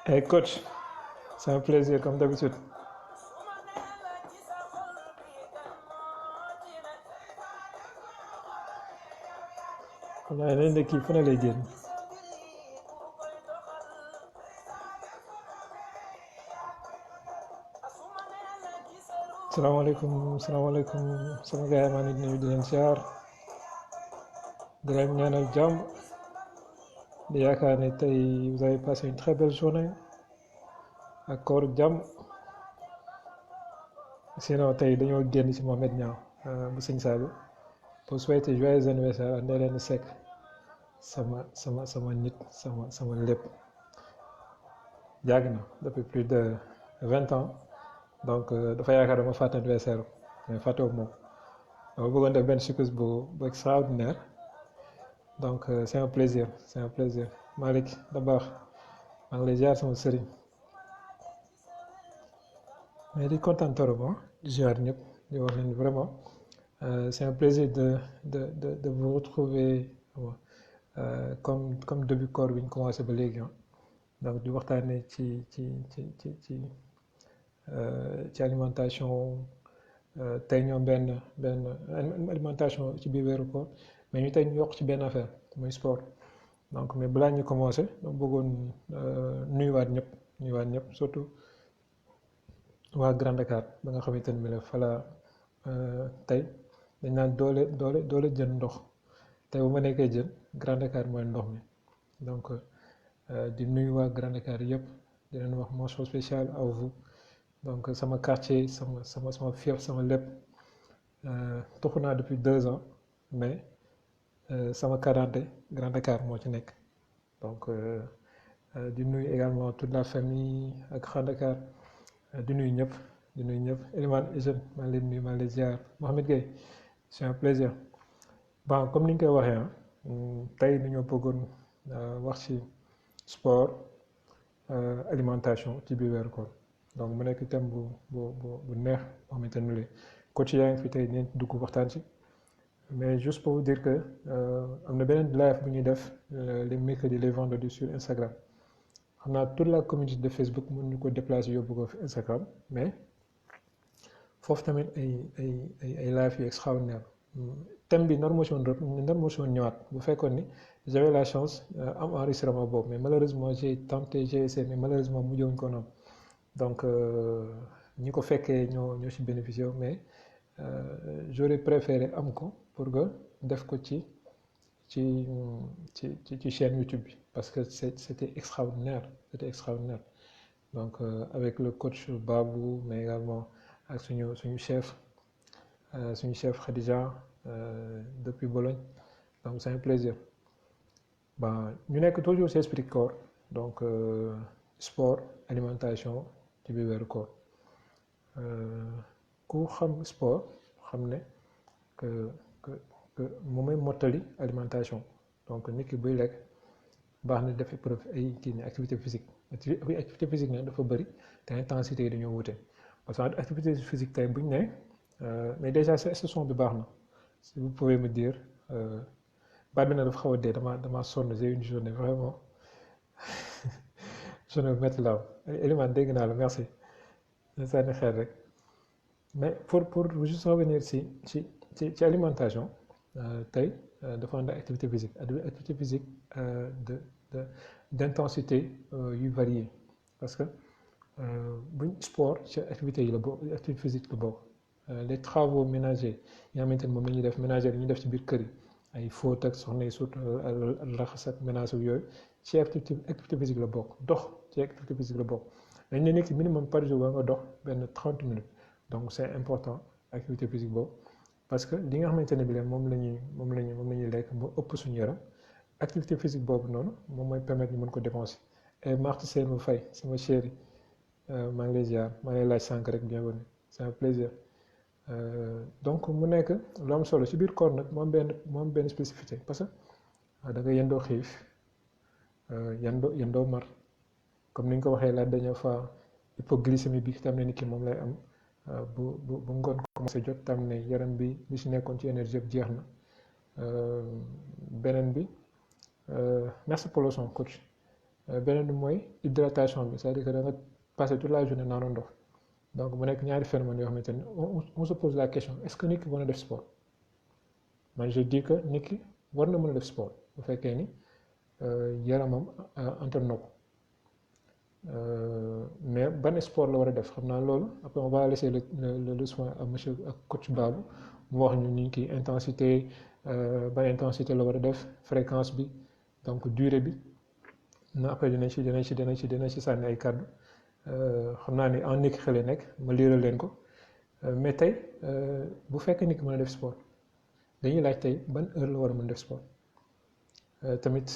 Hey coach, c'est un plaisir comme d'habitude. Xam naa ne kii fu ne lay génn. salaamaaleykum salaamaaleykum sama gars yi maa ngi nuyu di leen siyaar di leen ñaanal jàmm di yaakaar ne tey vous avez passé une très belle journée ak koor jàmm sinon tey dañoo génn ci Mohamed Niang bu Sëñ Saalu pour souhaiter joyeux anniversaire à Ndéléni Seck sama nit sama lépp yàgg na depuis plus de 20 ans donc dafa yaakaar dama fàtte anniversaire mais fàttewu moom dama bëggoon def benn surprise bu extraordinaire donc c'est un plaisir Malick da baax maa ngi lay ziar sama sëriñ mais di kontaan trop di ziar ñëpp di wax leen vraiment c'est un plaisir de vous retrouver comme début koor bi ñu commencé ba léegi donc di waxtaanee ci alimentation tey ñoom benn alimentation ci biir weeru koor mais ñu tey ñu yokk ci benn affaire muy sport donc mais balaa ñu commencé dama bëggoon nuyuwaat ñëpp surtout waa Grand Dakar ba nga xamante ne bi la fala tey dañ naan doole jën ndox tey bu ma nekkee jën Grand Dakar mooy ndox mi donc di nuyu waa Grand Dakar yëpp di leen wax mention spéciale à vous donc sama quartier sama fief sama lépp toxu naa depuis 2 ans mais sama quarante Grand Dakar moo ci nekk donc di nuyu également toute la famille ak Grand Dakar di nuyu ñëpp Elimane Eugène maa ngi leen nuyu maa ngi leen ziar Mohamed Gueye c'est un plaisir bon comme ni ñu koy waxee tey dañoo bëggoon wax ci sport alimentation ci biir weeru koor donc mu nekk thème bu neex boo xamante ne nii coach yaa ngi fi tey dinañ dugg waxtaan ci mais juste pour vous dire que am na beneen live bu ñuy def les mercredis les vendredis sur Instagram xam naa toute la communauté de Facebook mën ñu ko déplacer yóbbu ko fi Instagram mais foofu tamit ay live yu extraordinaire thème bi nar moo si woon ñëwaat bu fekkoon ni j'avais la chance am enregistrement boobu mais malheureusement j'ai essayé mais malheureusement mujjewuñ ko noonu donc ñi ko fekkee ñoo ci bénéficié mais j'aurais préféré am ko pour que def ko ci chaîne YouTube bi parce que c'était extraordinaire donc avec le coach Babou mais également ak suñu chef Khadija depuis Bologne donc c'est un plaisir ñu nekk toujours ci esprit koor donc sport alimentation ci biir weeru koor ku xam sport xam ne que moom mooy mottali alimentation donc nit ki buy lekk baax na def épreuve ay kii ni activité physique nag dafa bëri te intensité yi dañoo wute parce que activité physique tey buñ ne mais déjà sa son bi baax na si vous pouvez me dire baat bi nag dafa xaw a dee dama sonn j'ai une journée vraiment journée bu métti la Elimane dégg naa la merci sànni xeer rek mais pour juste revenir ci alimentation tey dafa ànd activité physique d'intensité yu variée parce que buñ sport ci activité yi la bokk activité physique la bokk les travaux ménagers yi nga xamante ne moom la ñuy def ménagères yi ñuy def ci biir kër yi ay fóot ak soxna yi surtout raxas ak ménage yooyu ci activité physique la bokk dox ci activité physique la bokk dañ ne nekk minimum par jour war nga dox benn 30 minutes donc c'est important activité physique boobu parce que li nga xamante ne bi leen moom la ñuy lekk moo ëpp suñu yaram activité physique boobu noonu moom mooy permettre ñu mën ko dépenser et Marthe Seynou Faye sama chéri maa ngi lay ziar maa ngi lay laaj sànq rek bienvenue c'est un plaisir donc mu nekk lu am solo ci biir koor nag moom benn spécificité parce que da nga yendoo xiif yendoo mar comme ni ñu ko waxee la dernière fois hypoglycémie bi tam ne nit ki moom lay am bu ngoon commencé jot tam ne yaram bi li si nekkoon ci énergie yëpp jeex na. beneen bi merci pour le son coach. beneen bi mooy hydratation bi c'est-à-dire que da nga passer toute la journée naanu ndox donc mu nekk ñaari phénomènes yoo xamante ni on se pose la question est-ce que nit ki war na def sport man je dis que nit ki war na mën a def sport bu fekkee ni yaramam antan na ko mais ban sport la war a def xam naa loolu après on va laisser le soin à monsieur ak coach Babou mu wax ñu ni ki intensité ban intensité la war a def fréquence bi donc durée bi na après dinañ ci sànni ay kàddu xam naa ni en écrit la nekk ma liiral leen ko mais tey bu fekkee nit ki mën a def sport dañuy laaj tey ban heure la war a mën def sport tamit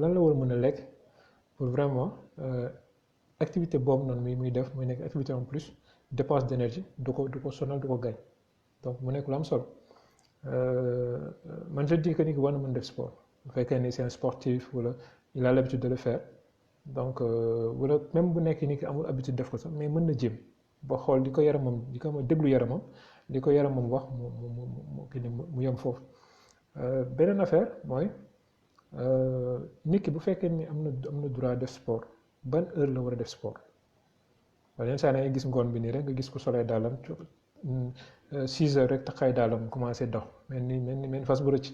lan la war a mën a lekk pour vraiment activité boobu noonu muy def muy nekk activité en plus dépense d'énergie du ko sonal du ko gaañ donc mu nekk lu am solo man je dis que nit ki war na mën def sport bu fekkee ni c'est un sportif wala il a l'habitude de le faire donc wala même bu nekk nit ki amul habitude def ko sax mais mën na jéem ba xool di ko yaramam di ko déglu yaramam di ko yaramam wax mu yem foofu beneen affaire mooy nit ki bu fekkee ni am na droit def sport ban heure la war a def sport wala yenn saa ngay gis ngoon bi nii rek nga gis ko solee daalam 6 heures rek taxaay daalam commencé dox mel ni fas bu rëcc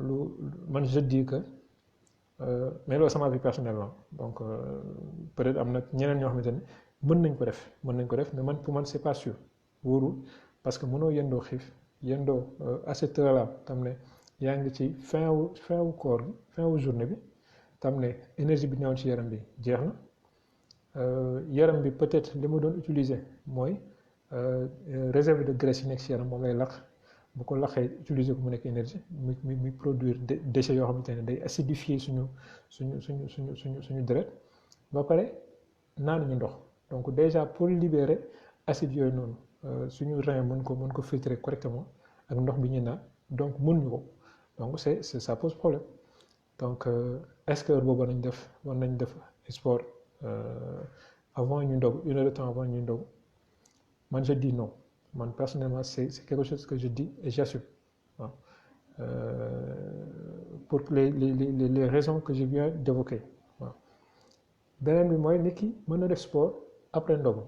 lu man je dis que mais loolu sama vie personnelle la donc peut-être am na ñeneen ñoo xamante ne mën nañ ko def mais man pour man c'est pas sûr wóorul parce que mënoo yendoo xiif yendoo à cette heure là tam ne yaa ngi ci fin wu koor bi fin wu journée bi tam ne énergie bi ñëwoon ci yaram bi jeex na yaram bi peut-être li mu doon utiliser mooy réserve de graisse yi nekk ci yaram moom lay laq bu ko laqee utiliser ko mu nekk énergie muy produire déchets yoo xamante ne day acidifier suñu deret ba pare naanuñu ndox donc déjà pour libérer acide yooyu noonu suñu rein mën ko filtrer correctement ak ndox bi ñu naan donc mënuñu ko donc c'est ça pose problème donc est-ce que boobu war nañ def sport avant ñu ndog 1 heure de temps avant ñu ndog man je dis non man personnellement c'est quelque chose que je dis et j'assume waaw pour les raisons que je viens d'évoquer waaw beneen bi mooy nit ki mën na def sport après ndogu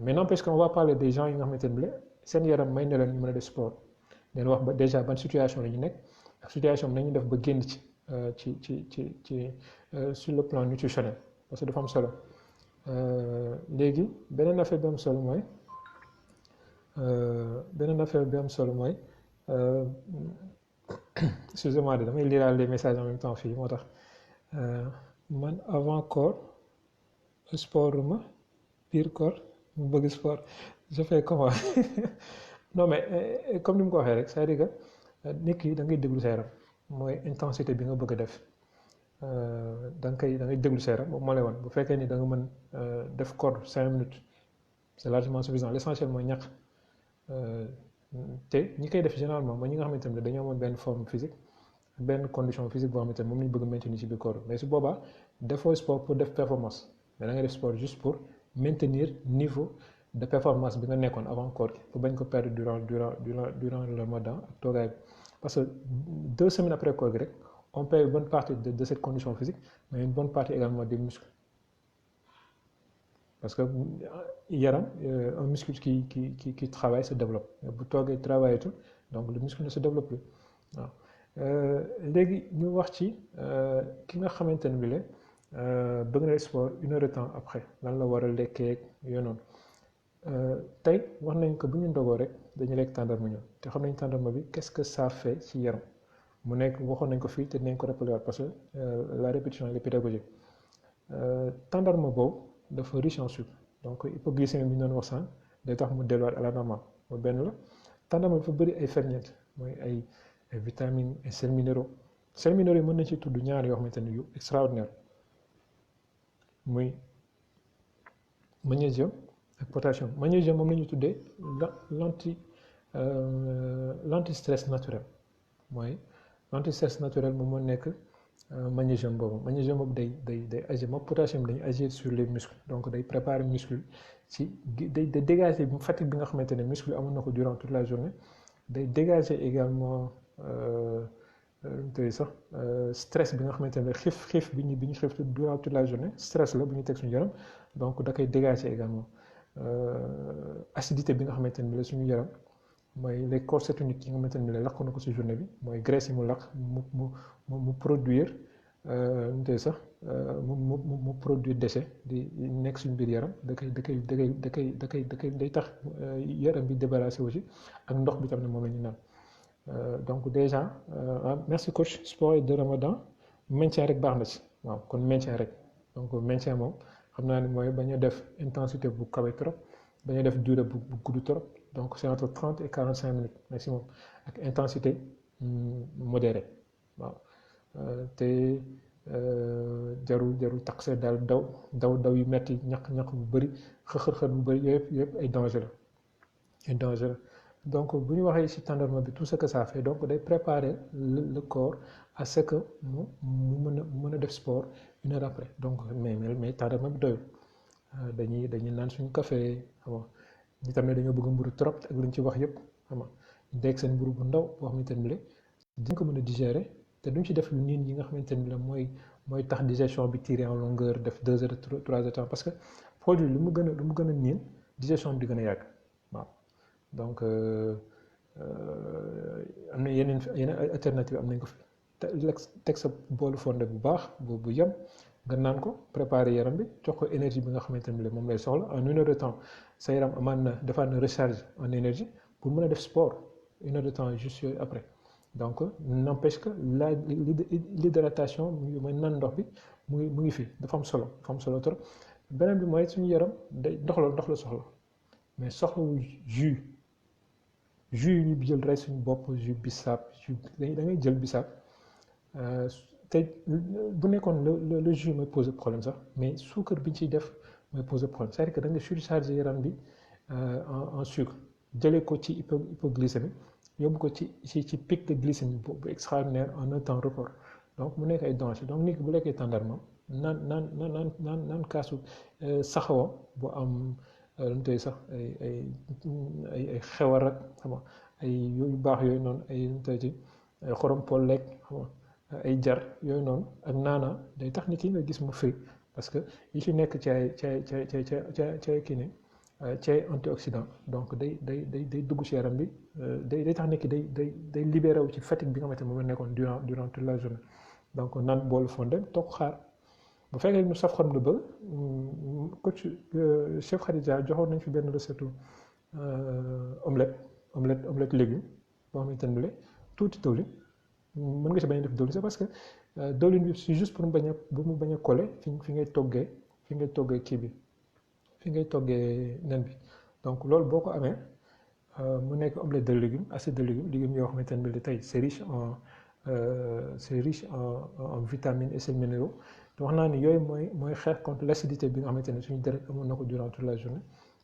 mais n'empêche qu'on va parler des gens yi nga xamante ne seen yaram may na leen ñu mën a def sport leen wax ba déjà ban situation la ñu nekk ak situation bi nañu def ba génn ci sur le plan nutritionnel parce que dafa am solo léegi beneen affaire bi am solo mooy excusez-moi de damay lire les messages en même temps fii moo tax man avant corps sport ma pire corps mu bëgg sport je fais comment non mais comme ni mu ko waxee rek c'est-à-dire que nit ki da ngay déglu sa yaram mooy intensité bi nga bëgg a def da ngay déglu sa yaram moo lay wan bu fekkee ni da nga mën def corps 5 minutes c'est largement suffisant l'essentiel mooy ñàkk te ñi koy def généralement mooy ñi nga xamante ne dañoo amoon benn forme physique benn condition physique boo xamante ne moom la ñu bëgg a maintenir ci biir corps mais su boobaa defoo sport pour def performance mais da ngay def sport juste pour maintenir niveau de performance bi nga nekkoon avant corps gi pour bañ ko perdre durant le Ramadan ak toogaay bi parce que 2 semaines après corps gi rek on perd une bonne partie de cette condition physique mais une bonne partie également des muscles parce que yaram un muscle qui travaille se développe bu toogee travaille tout donc le muscle ne se développe plus waaw léegi ñu wax ci ki nga xamante ne bi la bëgg na sport 1 heure de temps après lan la war a lekkee yooyu noonu tey wax nañ ko bu ñu ndogoo rek dañu lekk tàndarma ñëw te xam nañ tàndarma bi qu'est-ce que ça fait ci yaram mu nekk waxoon nañ ko fii te dinañ ko rappeler waat parce que la répétition elle est pédagogique tàndarma boobu dafa riche en sucre donc hypoglycémie bi ñu doon wax sànq day tax mu delluwaat à la normale mooy benn la tàndarma dafa bëri ay ferñeent mooy ay vitamines et sels minéraux yi mën nañ ci tudd ñaar yoo xamante ne yu extraordinaire muy magnésium ak potassium magnésium moom la ñuy tuddee l'anti stress naturel mooy l'anti stress naturel moom moo nekk magnésium boobu day agir moom potassium dañuy agir sur les muscles donc day préparer muscle ci day dégager fatigue bi nga xamante ne muscle amoon na ko durant toute la journée day dégager également tey sax stress bi nga xamante ne xiif bi ñu xiif durant toute la journée stress la bu ñu teg suñu yaram donc da koy dégager également acidité bi nga xamante ne la suñu yaram mooy les corps cétoniques yi nga xamante ne lakk na ko ci journée bi mooy graisse yi mu lakk mu produire tey sax mu produire déchet di nekk suñu biir yaram day tax yaram bi débarrassé aussi ak ndox bi tam ne moom la ñu naan donc déjà merci coach sport de Ramadan maintien rek baax na ci waaw kon maintien rek donc maintien moom xam naa ne mooy bañ a def intensité bu kawe trop bañ a def durée bu gudd trop donc c'est entre 30 et 45 minutes maximum ak intensité modérée waaw te jarul tax see daal daw yu metti ñaq bu bëri xër bu bëri yëpp ay danger la donc bu ñu waxee ci tendrement bi tout ce que ça fait donc day préparer le corps à ce que mu mën a def sport une heure après donc mais tendrement bi doyul dañuy naan suñu café xam nga ñi tamit dañoo bëgg mburu trop ak li ñu ci wax yëpp xam nga dégg seen mburu bu ndaw boo xamante ni dañ ko mën a digérer te duñ ci def lu niin yi nga xamante ni la mooy tax digestion bi tirer en longueur def 2 heures 3 heures de temps parce que produit lu mu gën a niin digestion bi di gën a yàgg waaw donc am na yeneen alternative am nañ ko fi teg sa boolu fonde bu baax bu yem nga naan ko préparer yaram bi jox ko énergie bi nga xamante ni moom lay soxla en une heure de temps sa yaram amaan na defaat na recharge en énergie pour mën a def sport une heure de temps juste après donc n'empêche que l'hydratation mooy naan ndox bi mu ngi fi dafa am solo trop beneen bi mooy suñu yaram day ndox la soxla mais soxlawul jus yi ñu jël rek suñu bopp jus bisaab da ngay jël bisaab te bu nekkoon le jus mooy poser problème sax mais suukar bi ñu ciy def mooy poser problème c'est-à-dire que da nga surcharger yaram bi en sucre jëlee ko ci hypoglycémie yóbbu ko ci pic de glycémie bu extraordinaire en un temps record donc mu nekk ay danger donc nit ki bu lekkee tàndarma naan kaasu saxawa bu am lu tey sax ay xewar ak xam nga ay yu baax yooyu noonu ay tey ci xorom pol lekk xam nga ay jar yooyu noonu ak naana day tax nit ki nga gis mu fri parce que yi ci nekk ci ay kii ne ci ay antioxydant donc day dugg ci yaram bi day tax nit ki day libéré wu ci fatigue bi nga xamante ne moom la nekkoon durant toute la journée donc naan boolu fonde toog xaar bu fekkee ñu saf xorom la bëgg coach chef Khadija joxoon nañ fi benn recette omelette légumes boo xamante ne tuuti dëwlin mën nga ci bañ a def dëwlin c'est parce que dëwlin bi c'est juste pour mu bañ a coller fi ngay toggee kii bi fi ngay toggee nen bi donc loolu boo ko amee mu nekk omelette de légumes assez de légumes yoo xamante ne tey c'est riche en vitamines et sels minéraux wax naa ni yooyu mooy xeex contre l'acidité bi nga xamante ne suñu deret amoon na ko durant toute la journée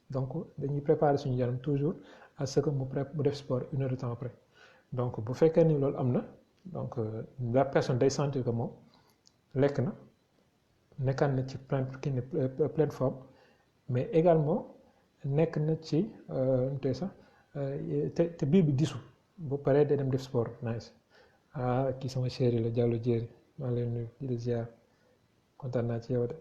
donc dañuy préparer suñu yaram toujours à ce que mu def sport une heure de temps après donc bu fekkee ni loolu am na donc la personne day sentir que moom lekk na nekkaan na ci pleine forme mais également nekk na ci tey sax te biir bi disu bu paree day dem def sport nice kii sama chéri la Diallo Diéry maa leen nuyu di la ziar kontaan naa ci yow de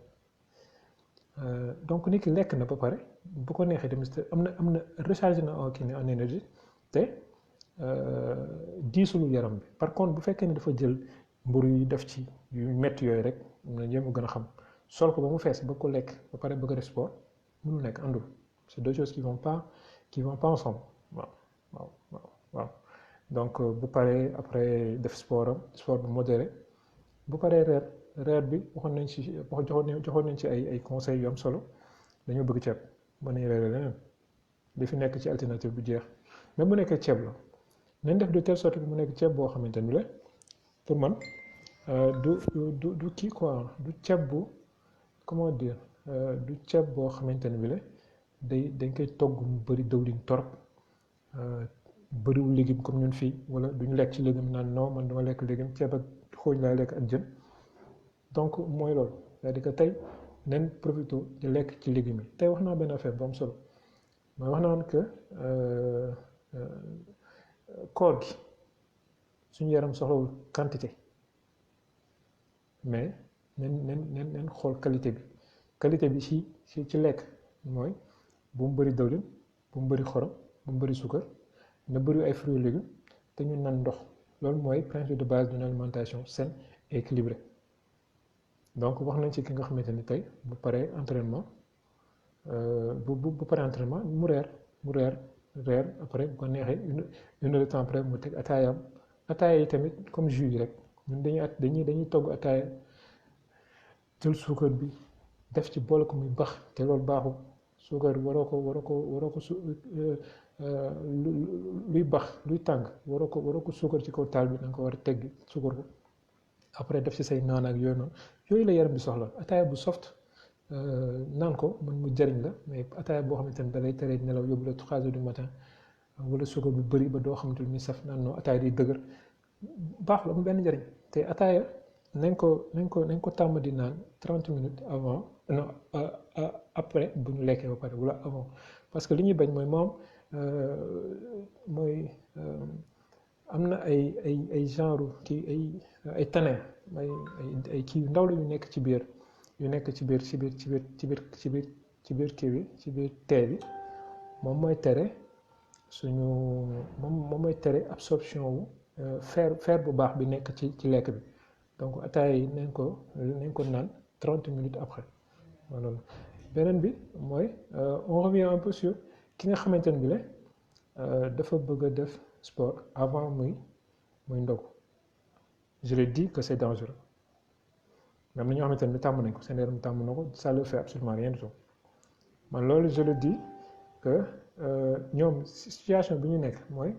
donc nit ki lekk na ba pare bu ko neexee tamit am na recharge na en énergie te diisul yaram bi par contre bu fekkee ne dafa jël mburu yi def ci yu metti yooyu rek na jéem a gën a xam sol ko ba mu fees ba ko lekk ba pare bëgg a def sport mënul nekk àndul c'est deux choses qui vont pas ensemble waaw donc bu paree après def sport bu modéré bu paree reer bi joxoon nañ ci ay conseils yu am solo dañoo bëgg ceeb mën nañ reere leneen li fi nekk ci alternative bu jeex même bu nekkee ceeb la nañ def de telle sorte que mu nekk ceeb boo xamante ni la pour man du kii quoi du ceeb bu comment dire du ceeb boo xamante ni bi la dañ koy togg mu bëri dëwlin torop bëriwul légume comme ñun fii wala duñu lekk ci légume naan non man dama lekk légume ceeb ak xooñ laa lekk ak jën donc mooy loolu c'est-à-dire que tey nen profité di lekk ci légumes yi tey wax naa benn affaire bu am solo mooy wax naan que koor gi suñu yaram soxlawul quantité mais nen xool qualité bi ci lekk mooy bu mu bëri dawlin bu mu bëri xorom bu mu bëri suukar na bëri ay fruits et légumes te ñu nan ndox loolu mooy principe de base d'une alimentation saine et équilibrée donc wax nañ ci ki nga xamante ni tey bu paree entraînement bu paree entraînement mu reer après bu ko neexee une heure de temps après mu teg ataayam ataaya yi tamit comme jus yi rek ñun dañuy togg ataaya jël suukar bi def ci boole ko muy bax te loolu baaxul suukar waroo ko luy bax luy tàng waroo ko suukar ci kaw taal bi da nga ko war a teggi suukar ko après def ci say naan ak yooyu noonu yooyu la yaram bi soxla ataaya bu soft naan ko mën mu jariñ la mais ataaya boo xamante ne da lay tere nelaw yóbbu la 3 heures du matin wala suukar bu bëri ba doo xamante ni saf naan noo ataaya di dëgër baaxul am benn njariñ te ataaya nañ ko tàmm di naan 30 minutes avant non après bu ñu lekkee ba pare wala avant parce que li ñuy bañ mooy moom mooy am na ay genre kii ay tannin ay kii yu ndaw la yu nekk ci biir kii bi ci biir tee bi moom mooy tere moom mooy tere absorption wu fer bu baax bi nekk ci lekk bi donc ataaya yi nañ ko naan 30 minutes après loolu beneen bi mooy on revient un peu sur ki nga xamante ne bi la dafa bëgg a def sport avant muy ndogu je le dis que c'est dangereux même na ñoo xamante ne bi tàmm nañ ko seen yaram tàmm na ko ça ne fait absolument rien du tout man loolu je le dis que ñoom situation bi ñu nekk mooy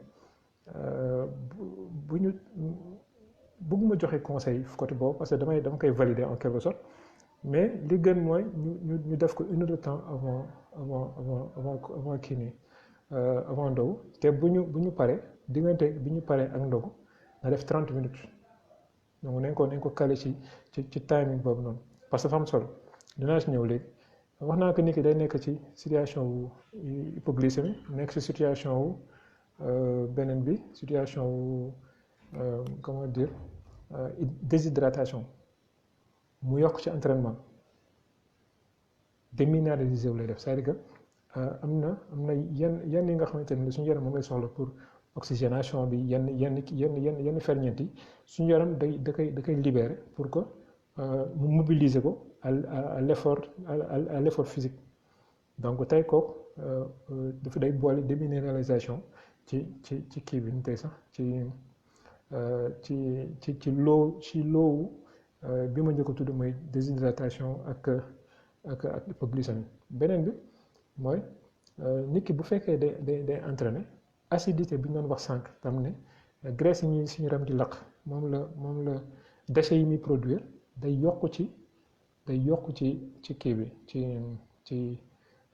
bu ñu bëgguma joxe conseil côté boobu parce que dama koy valider en quelque sorte mais li gën mooy ñu def ko une heure de temps avant kii nii avant ndogu te bu ñu paree diggante bi ñu paree ak ndogu na def 30 minutes donc nañ ko calé ci timing boobu noonu parce que dafa am solo dinaa si ñëw léegi wax naa ko nit ki day nekk ci situation wu hypoglycémie nekk ci situation wu beneen bi situation wu comment dire déshydratation mu yokk ci entraînement déminéralisé wu lay def c'est-à-dire que am na yenn yi nga xamante ne suñu yaram moom lay soxla pour oxygénation bi yenn ferñeent yi suñu yaram da koy libérer pour que mu mobiliser ko à l'effort physique donc tey kooku dafa day boole déminéralisation ci kii bi ñu tey sax ci loowu bi ma njëkk a tudd mooy déshydratation ak hypoglycémie beneen bi mooy nit ki bu fekkee day entraîner acidité bi ñu doon wax sànq tam ne graisse yi ñuy suñu yaram di lakk moom la déchets yi muy produire day yokk ci kii bi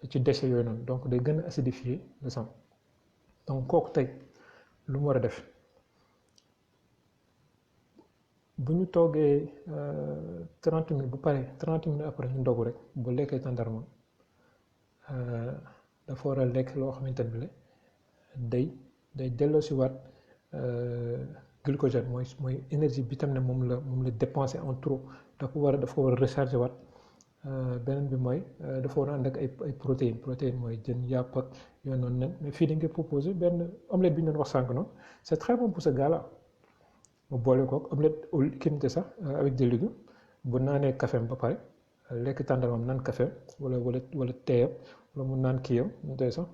ci déchets yooyu noonu donc day gën a acidifier le sang donc kooku tey lu mu war a def bu ñu toogee 30 minutes bu paree 30 minutes après ñu ndogu rek bu lekkee tàndarma dafa war a lekk loo xamante ne day delloosiwaat glycogène mooy énergie bi tam ne moom la dépenser en trop dafa war a recharger waat beneen bi mooy dafa war a ànd ak ay protéines mooy jën yàpp ak yooyu noonu nen mais fii dañ koy proposer benn omelette bi ñu doon wax sànq noonu c'est très bon pour ce gars-là mu boole kook omelette au kimte sax avec des légumes bu naanee caféem ba pare lekk tàndarmam naan café wala teeyam wala mu naan kiyam ñu tey sax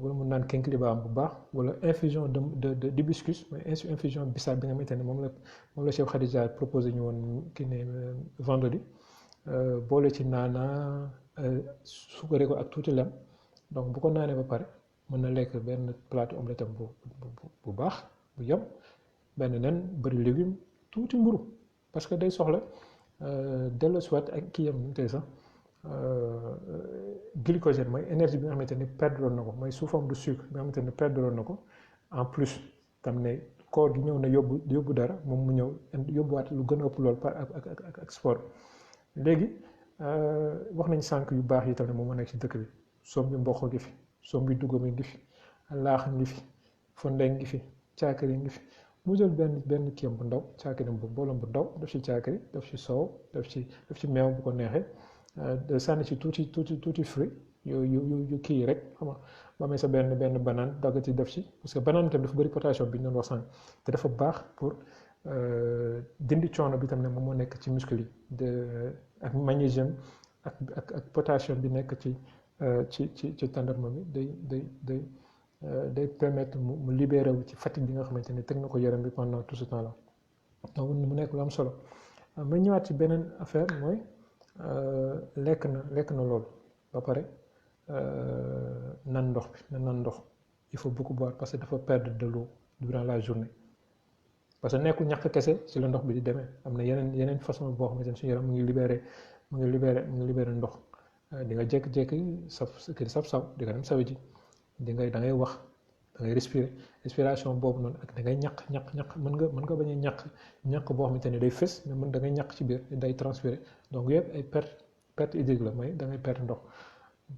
wala mu naan kénkilibaam bu baax wala infusion de d'hibiscus mooy infusion bisaab bi nga xamante ne moom la Chef Khadija proposé ñu woon kii ne vendredi boole ci naana sukkare ko ak tuuti lem donc bu ko naanee ba pare mën na lekk benn plateau omelette am bu baax bu yem benn nen bëri légume tuuti mburu parce que day soxla delloosiwaat ak kii yam ñu tey sax glycogène mooy énergie bi nga xamante ni perdre na ko mooy sous forme de sucre bi nga xamante ni perdre na ko en plus tam ne koor gi ñëw na yóbbu dara moom mu ñëw yóbbuwaat lu gën a ëpp lool par ak sport léegi wax nañ sànq yu baax yi tamit moom moo nekk ci dëkk bi soom bi mboq gi fi soom bi dugub ngi fi laax ngi fi fonde ngi fi caakiri ngi fi mu jël benn kiyam bu ndaw caakiri bu boolam bu ndaw def ci caakiri def ci soow def ci meew bu ko neexee sànni ci tuuti fruit yu kii rek xam nga ba amee sa benn banaan dagg ci def ci parce que banaan tam dafa bëri potassium bi ñu doon wax sànq te dafa baax pour dindi coono bi tam ne moom moo nekk ci muscle yi ak magnésium ak potassium bi nekk ci tàndarma bi day permettre mu libéré wu ci fatigue bi nga xamante ne teg na ko yaram bi pendant tout ce temps là donc mu nekk lu am solo ma ñëwaat ci beneen affaire mooy lekk na loolu ba pare nan ndox bi nan ndox il faut beaucoup boire parce que dafa perdre de l'eau durant la journée parce que nekkul ñàkk kese ci la ndox bi di demee am na yeneen façon boo xamante ne suñu yaram mu ngi libéré ndox di nga jékki-jékki saf saw di nga dem sawi ji da ngay wax da ngay respiration boobu noonu ak da ngay ñaq mën nga bañ a ñaq boo xamante ne day fës mais mën da ngay ñaq ci biir day transpirer donc yëpp ay perte hydrique la mooy da ngay perte ndox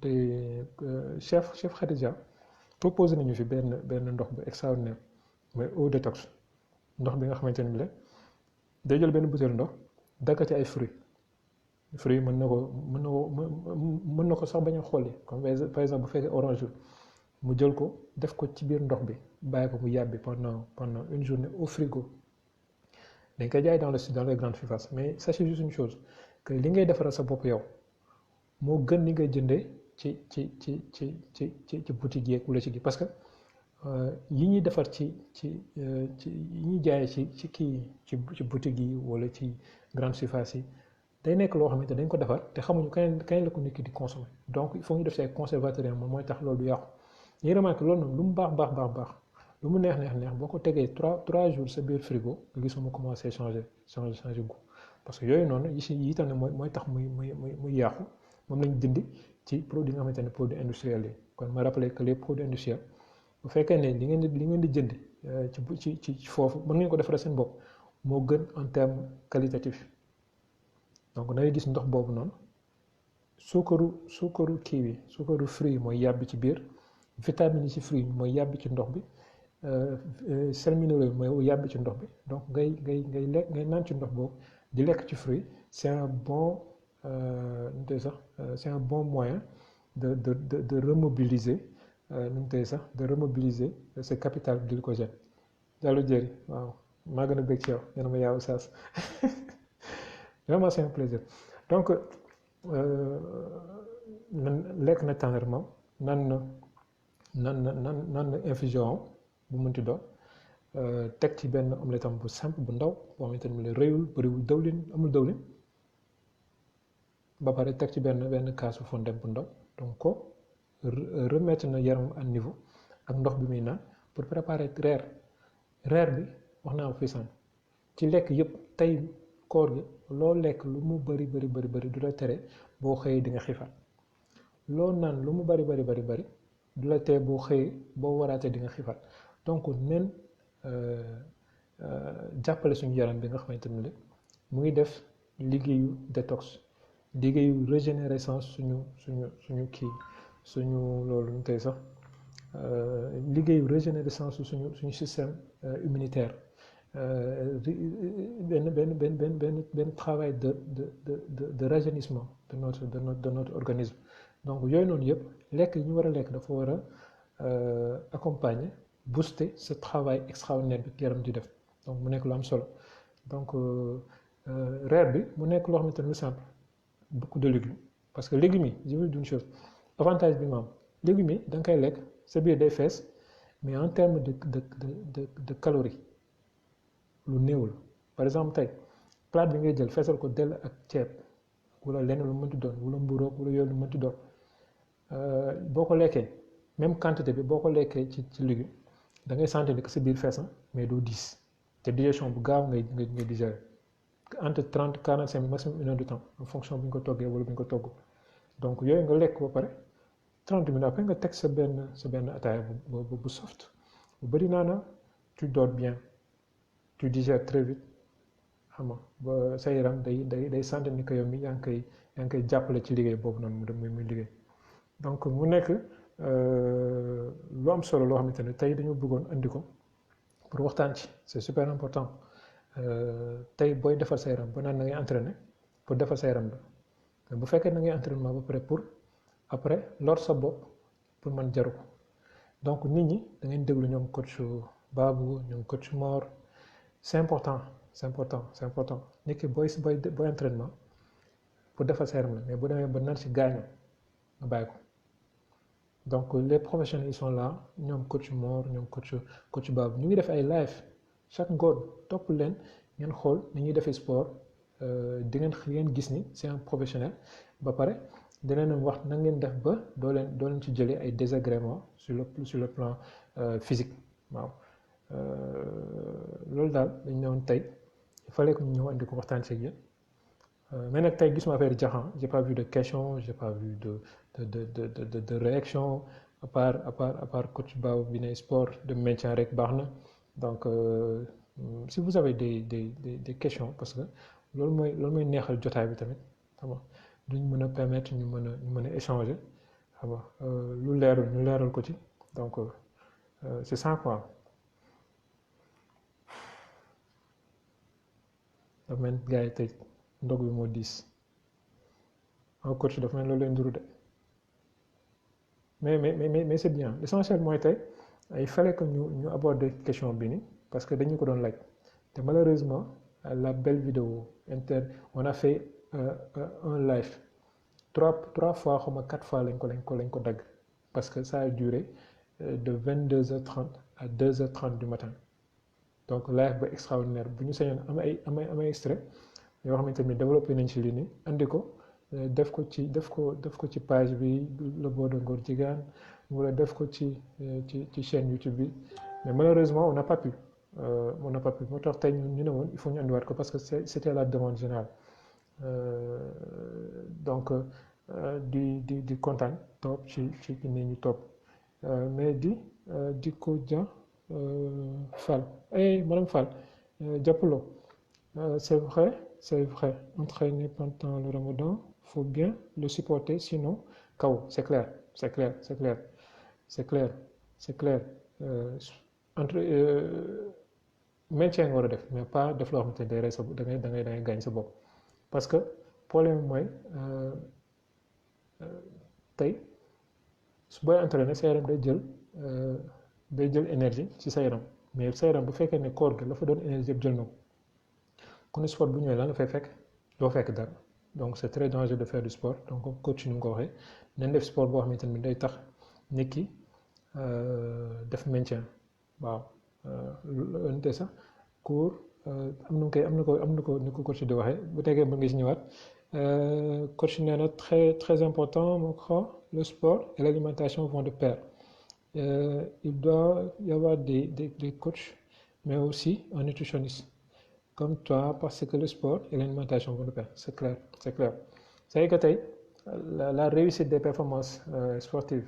te chef Khadija proposé nañu fi benn ndox bu extraordinaire mooy eau détox ndox bi nga xamante ne la day jël benn butéel ndox dagg ci ay fruits mën na ko sax bañ a xolli comme par exemple bu fekkee orange mu jël ko def ko ci biir ndox bi bàyyi ko mu yàbbi pendant une journée au frigo dañ koy jaay dans les grandes surfaces mais sachez juste une chose que li ngay defaral sa bopp yow moo gën li ngay jëndee ci boutique yeeg wala ci gi parce que yi ñuy defar yi ñuy jaayee ci boutique yi wala ci grande surface yi day nekk loo xamante dañ ko defar te xamuñu kañ la ko nit ki di consommer donc il faut ñu def ci ay conservateurs moom mooy tax loolu du yàqu ñuy remarqué loolu noonu lu mu baax lu mu neex boo ko tegee 3 jours sa biir frigo nga gis mu commencé changer goût parce que yooyu noonu yi tam ne mooy tax muy yàqu moom lañ dindi ci produit nga xamante ne produit industriel yi kon ma rappelé que les produits industriels bu fekkee ne li ngeen di jënd ci foofu mën ngeen ko defaral seen bopp moo gën en terme qualitatif donc da ngay gis ndox boobu noonu suukaru kii bi suukaru fruit yi mooy yàbbi ci biir vitamine yi ci fruit yi mooy yàbbi ci ndox bi sels minéraux mooy yàbbi ci ndox bi donc ngay naan ci ndox boobu di lekk ci fruit c'est un bon moyen de remobiliser ce capital glycogène Diallo Diéry waaw maa gën a bëgg ci yow yéen ma yaaw saas vraiment c'est un plaisir donc lekk na tàndarma nan na infusion bu mënti doon teg ci benn omelette am bu simple bu ndaw boo xamante ne rëyul bëriwul dawlin amul dawlin ba pare teg ci benn kaasu fonde bu ndaw donc ko remettre na yaram à niveau ak ndox bi muy naan pour préparer reer bi wax naa fi sànq ci lekk yëpp tey koor gi loo lekk lu mu bari du la tere boo xëyee di nga xiifal loo naan lu mu bari du la tere boo xëyee boo waraatee di nga xiifal donc nen jàppale suñu yaram bi nga xamante ne mu ngi def liggéeyu détox liggéeyu régénérescence suñu kii suñu loolu ñu tey sax liggéeyu régénérescence suñu système immunitaire benn travail de rajeunissement de notre organisme donc yooyu noonu yëpp lekk yi ñu war a lekk dafa war a accompagner booster ce travail extraordinaire bi yaram di def donc mu nekk lu am solo donc reer bi mu nekk loo xamante ne lu simple beaucoup de légumes parce que légumes yi je veux dire une chose avantage bi ma am légumes yi da nga koy lekk sa biir day fees mais en termes de calories lu néew la par exemple tey plat bi ngay jël feesal ko dell ak ceeb wala lenn lu mënti doon wala mburoog wala yooyu lu mënti doon boo ko lekkee même quantité bi boo ko lekkee ci légume da ngay sentir que sa biir fees na mais doo diis te digestion bu gaaw ngay digérer entre 30-45 minutes maximum 1 heure de temps en fonction bu ñu ko toggee wala bu ñu ko togg donc yooyu nga lekk ba pare 30 minutes après nga teg sa benn ataaya bu soft bu bëri naana tu dors bien tu digères très vite xam nga ba sa yaram day sentir ni que yow mi yaa ngi koy jàppale ci liggéey boobu noonu muy liggéey donc mu nekk lu am solo loo xamante ne tey dañoo bëggoon andi ko pour waxtaan ci c'est super important tey booy defar sa yaram ba naan na ngay entraîner pour defar sa yaram la mais bu fekkee na ngay entraînement ba pare pour après lor sa bopp pour man jaru ko donc nit ñi da ngeen déglu ñoom coach Babou ñoom coach Mor c'est important c'est important nit ki booy entraînement pour defar sa yaram la mais bu demee ba nar ci gaañu nga bàyyi ko donc les professionnels ils sont là ñoom coach Mor ñoom coach Babou ñu ngi def ay live chaque ngoon topp leen ngeen xool ni ñuy defee sport di ngeen gis ni c'est un professionnel ba pare dinañ wax na ngeen def ba doo leen ci jëlee ay désagréments sur le plan physique waaw loolu daal dañ ne woon tey il fallait que ñu ñëw andi ko waxtaan ci yéen mais nag tey gisuma affaire jaxan j'ai pas vu de questions j'ai pas vu de réaction à part coach Babou bi ne sport de maintien rek baax na donc si vous avez des questions parce que loolu mooy neexal jotaay bi tamit xam nga duñ mën a permettre ñu mën a échanger xam nga lu leerul ñu leeral ko ci donc c'est ça quoi. dafa mel gars yi tey ndog bi moo diis en coach dafa mel loolu leen duru de mais c'est bien l'essentiel mooy tey il fallait que ñu aborder question bi ni parce que dañu ko doon laaj te malheureusement la belle vidéo on a fait un live trois fois xaw ma 4 fois lañ ko dagg parce que ça a duré de 22h30 à 2h30 du matin donc live ba extraordinaire bu ñu sañoon am ay extrait yoo xamante ni développé nañ ci lii nii andi ko def ko ci page bi le Beau de Ngor Diegane wala def ko ci chaîne YouTube bi mais malheureusement on n'a pas pu moo tax tey ñu ne woon il faut ñu andiwaat ko parce que c'était la demande générale donc di kontaan topp ci nit ñu topp mais di ko ja Fall madame Fall jàppaloo c'est vrai entraîner pendant le Ramadan faut bien le supporter sinon kaw c'est clair entre maintien nga war a def mais pas def loo xamante ne day rey sa da ngay gaañ sa bopp parce que problème mooy tey su booy entraîner sa yaram day jël énergie ci sa yaram mais sa yaram bu fekkee ne koor gi la fa doon énergie yëpp jël na ko kon sport bu ñëwee la nga fay fekk doo fekk dara donc c'est très dangereux de faire du sport donc coach ni mu ko waxee nañ def sport boo xamante ne day tax nit ki def maintien waaw te sax cours am na ko ni ko coach di waxee bu tegee mën nga si ñëwaat coach nee na très très important moo crois le sport et l'alimentation vont de pair il doit y avoir des coachs mais aussi un nutritionniste comme toi parce que le sport et l'alimentation vont de pair c'est clair c'est que tey la réussite des performances sportives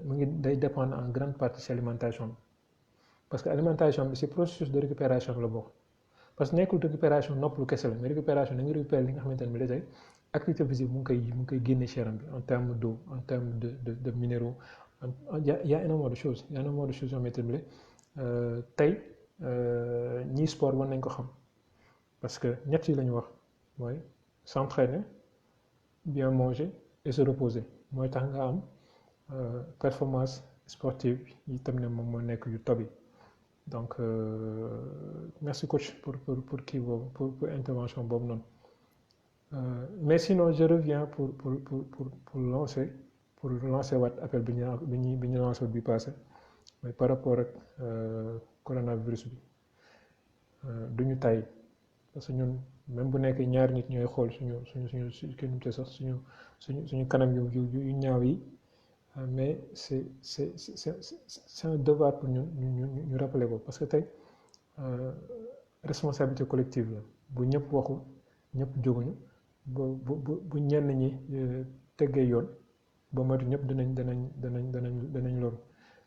mu ngi day dépendre en grande partie ci alimentation bi parce que alimentation bi ci processus de récupération la bokk parce que nekkul récupération noppalu kese la mais récupération da nga récupérer li nga xamante ne bi tey activité physique mu ngi koy génne ci yaram bi en termes d'eau en termes de minéraux y a énormément de choses yoo xamante ne bi tey ñii sport war nañ ko xam parce que ñett yi la ñu wax mooy s'entraîner bien manger et se reposer mooy tax nga am performance sportive yi tam ne moom moo nekk yu top yi donc merci coach pour kii boobu pour intervention boobu noonu mais sinon je reviens pour lancer waat appel bi ñu lancé bi passé mais par rapport ak coronavirus bi duñu tàyyi parce que ñun même bu nekk ñaari nit ñooy xool suñu kanam yu ñaaw yi mais c'est un devoir pour ñun ñu rappeler ko parce que tey responsabilité collective la bu ñëpp waxu ñëpp jóguñu bu ñenn ñi teggee yoon ba moytu ñëpp danañ loru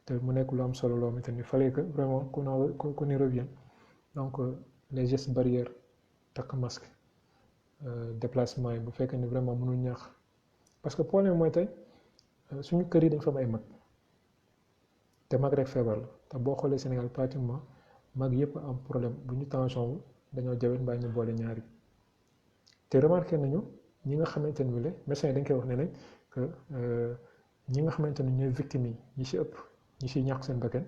te mu nekk lu am solo loo xamante ni fallait que vraiment qu'on y revienne donc les gestes barrières takk masque déplacement yi bu fekkee ne vraiment mënul ñaax parce que problème mooy tey suñu kër yi dañ fa am ay mag te mag rek feebar la te boo xoolee Sénégal pratiquement mag yëpp am problème bu ñu tension wu dañoo jabet mbaa ñu boole ñaari te remarqué nañu ñi nga xamante ne le médecins yi dañ koy wax ne nañ que ñi nga xamante ne ñooy victimes yi ñi ci ëpp ñi ciy ñàkk seen bakkan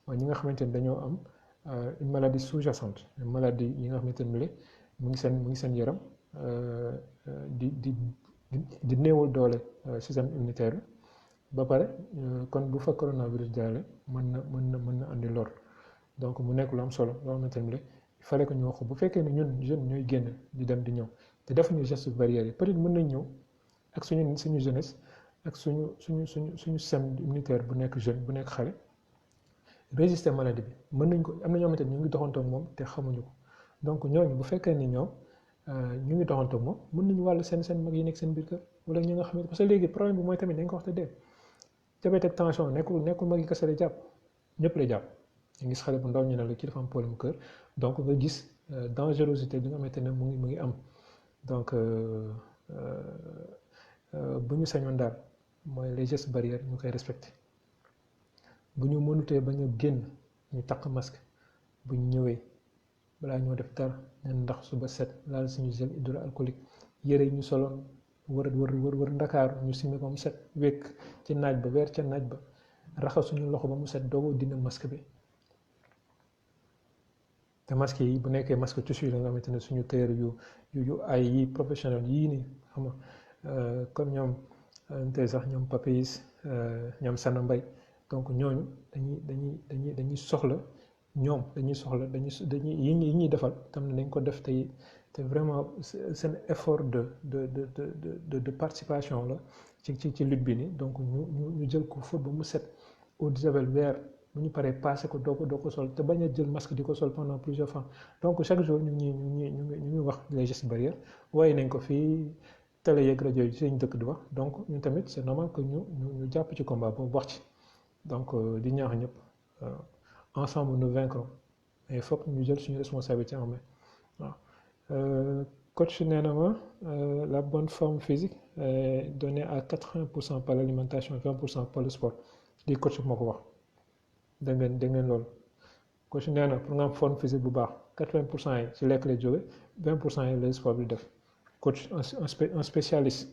mooy ñi nga xamante ne dañoo am une maladie sous-jacente une maladie yi nga xamante ne le mu ngi seen yaram di di di néewal doole système immunitaire bi ba pare kon bu fa coronavirus jaarale mën na andi lor donc mu nekk lu am solo loo xamante ne il fallait que ñu wax ko bu fekkee ne ñun jeunes ñooy génn di dem di ñëw te defuñu geste barrière yi peut-être mën nañ ñëw ak suñu jeunesse ak suñu système immunitaire bu nekk jeune bu nekk xale résister maladie bi mën nañ ko am na ñoo xamante ne ñu ngi doxantoog moom te xamuñu ko donc ñooñu bu fekkee ni ñoom ñu ngi doxantoog moom mën nañu wàll seen mag yi nekk seen biir kër wala ñi nga xam ne parce que léegi problème bi mooy tamit dañ ko wax te dee diabète ak tension nekkul mag yi kese lay jàpp ñëpp lay jàpp nga gis xale bu ndaw ñu ne la kii dafa am problème kër donc nga gis dangerosité bi nga xamante ne mu ngi am donc bu ñu sañoon daal mooy les gestes barrières ñu koy respecté bu ñu mënutee bañ a génn ñu takk masque bu ñu ñëwee balaa ñoo def dara neen ndax suba set laal suñu gel hydroalcoolique yëre yi ñu soloon wër Ndakaaru ñu simmi ba mu set wékk ci naaj ba weer ca naaj ba raxas suñu loxo ba mu set doogoo dina masque bi te masque yi bu nekkee masque tissu la nga xamante ne suñu tailleur yu ay yi professionnel yii nii xam nga comme ñoom tey sax ñoom Papis ñoom Sana Mbay donc ñooñu dañuy soxla ñoom dañuy yi ñuy defal tam nañ ko def tey te vraiment seen effort de participation la ci lutte bi nii donc ñu jël ko fóot ba mu set eau de javel weer bu ñu paree passé ko doo ko sol te bañ a jël masque di ko sol pendant plusieurs fois donc chaque jour ñu ngi wax les gestes barrières waaye nañ ko fii télé yeeg rajo yi seen dëkk di wax donc ñun tamit c'est normal que ñu jàpp ci combat boobu wax ci donc di ñaax ñëpp ensemble nous vaincrons mais il faut que ñu jël suñu responsabilité en main waaw coach nee na ma la bonne forme physique est donnée à 80% par l'alimentation et 20% par le sport di coach moo ko wax dégg ngeen loolu coach nee na pour nga am forme physique bu baax 80% yi ci lekk lay jóge 20% yi lay sport bi def coach un spécialiste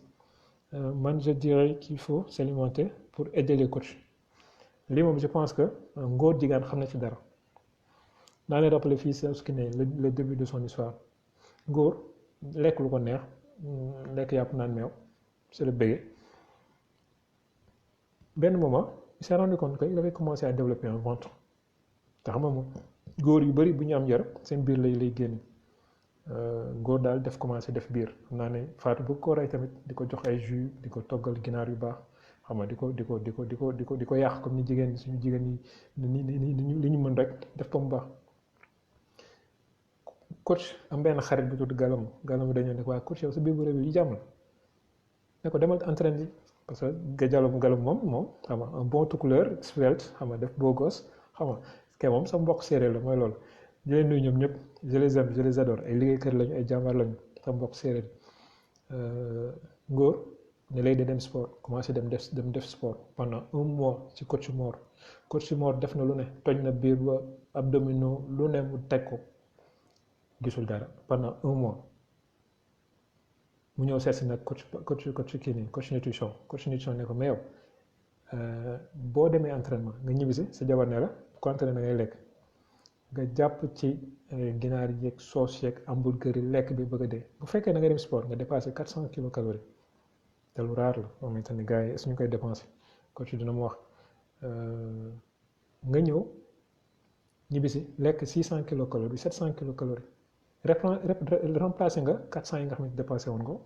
man je dirais qu'il faut s'alimenter pour aider les coachs lii moom je pense que ngóor jigéen xam na ci dara naa leen rappeler fii su ki ne le début de son histoire ngóor lekk lu ko neex lekk yàpp naan meew c'est le bége benn moment il s'est rendu compte qu'il avait commencé à développer un ventre te xam nga moom góor yu bari bu ñu am yaram seen biir lay génn góor daal def commencé def biir xam naa ne Fatou bu ko rey tamit di ko jox ay jus di ko toggal ginaar yu baax xam nga di ko yàq comme ni jigéen suñu jigéen ñi li ñu mën rek def ko mu baax coach am benn xarit bu tudd Galam dañoo ne waaye coach yow sa biir bu rëy bi jàmm la ne ko demal entraîner parce que Galam moom xam nga un bon couleur svelte xam nga def beau gosse xam nga kay moom sa mbokk séeréer la mooy loolu di leen nuyu ñoom ñëpp je les aime je les adore ay liggéeykat lañu ay jàmbaar lañu sa mbokk séeréer ngóor ne lay dem sport commencé dem def sport pendant un mois ci coach Mor def na lu ne toj na biir ba abdominaux lu ne mu teg ko gisul dara pendant un mois mu ñëw seet si nag coach kii nii coach nutrition ne ko mais yow boo demee entraînement nga ñibbisi sa jabar ne la ko entraîné ngay lekk nga jàpp ci ginaar yeeg sauce yeeg hamburger yi lekk bi bëgg a dee bu fekkee da nga dem sport nga dépassé 400 kilocalories te lu raar la moom itam ni gars yi suñu koy dépensé coach dina mu wax nga ñëw ñibbisi lekk 600 kilocalories 700 kilocalories remplacé nga 400 yi nga xamante dépensé woon ko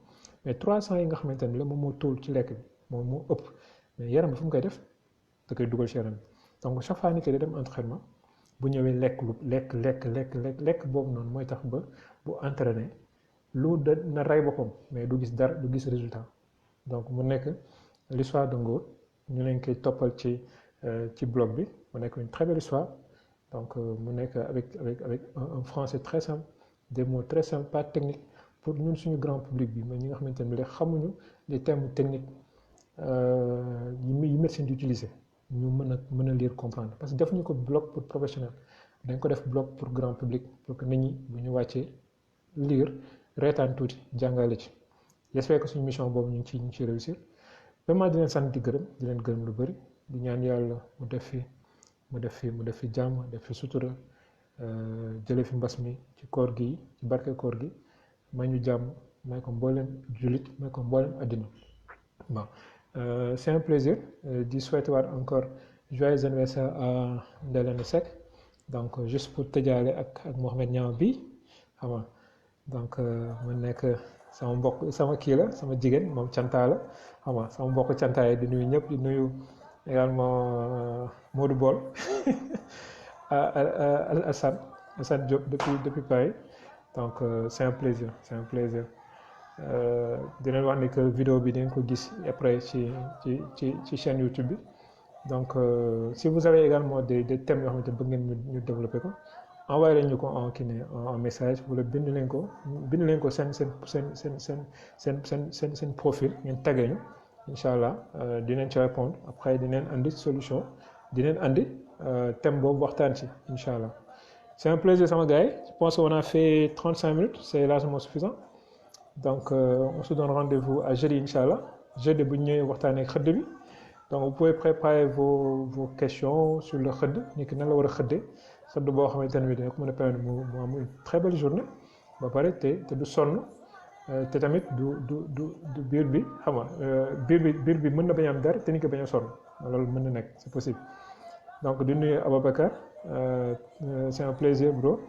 mais 300 yi nga xamante ne la moom moo tóol ci lekk bi moom moo ëpp mais yaram bi fu mu koy def da koy dugal ci yaram bi donc chaque fois ni que day dem entraînement bu ñëwee lekk boobu noonu mooy tax ba bu entraîné lu da na rey boppam mais du gis dara du gis résultat donc mu nekk l'histoire de Ngor ñu leen koy toppal ci blog bi mu nekk une très belle histoire donc mu nekk avec un français très simple des mots très simples pas technique pour ñun suñu grand public bi mais ñi nga xamante ne xamuñu les termes techniques yi médecine di utiliser ñu mën a lire comprendre parce que defuñu ko bloc pour professionnel dañ ko def bloc pour grand public pour que nit ñi bu ñu wàccee lire reetaan tuuti jàngale ci j'espère que suñu mission boobu ñu ngi ci réussir vraiment di leen sant di leen gërëm lu bëri di ñaan yàlla mu def fi jàmm def fi sutura jële fi mbas mi ci koor gi ci barke koor gi may ñu jàmm may ko mboolem jullit may ko mboolem àddina bon c'est un plaisir di souhaiter waat encore joyeux anniversaire à Ndelene Seck donc juste pour tëjaale ak Mohamed Niang bi xam nga donc mu nekk sama mbokk sama kii la sama jigéen moom cantaa la xam nga sama mbokk cantaa yi di nuyu ñëpp di nuyu également Modou Bol Assane Diop depuis Paris donc c'est un plaisir di leen wax ni que vidéo bi dañ ko gis après ci chaîne YouTube bi donc si vous avez également des thèmes yoo xamante bëgg ngeen ñu développer ko envoyé leen ñu ko en message wala bind leen ko seen profil ngeen tagee ñu incha allah dinañ ci répondre après dinañ andi solution dinañ andi thème boobu waxtaan ci incha allah c'est un plaisir sama gars yi je pense qu'on a fait 35 minutes c'est largement suffisant donc on se donne rendez-vous à jeudi incha allah jeudi bu ñu ñëwee waxtaanee ak xëdd bi donc vous pouvez préparer vos questions sur le xëdd ni ki nan la war a xëddee xëdd boo xamante ne bii dina ko mën a permettre mu am une très belle journée ba pare te du sonn te tamit du biir bi xam nga biir bi mën na bañ am dara te ni ko bañ a sonn loolu mën na nekk c'est possible donc di nuyu Ababacar c'est un plaisir bro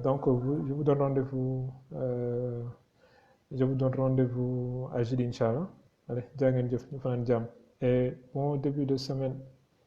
donc je vous donne rendez-vous à jeudi incha allah allez jaa ngeen jëf ñu fanaan jàmm et bon début de semaine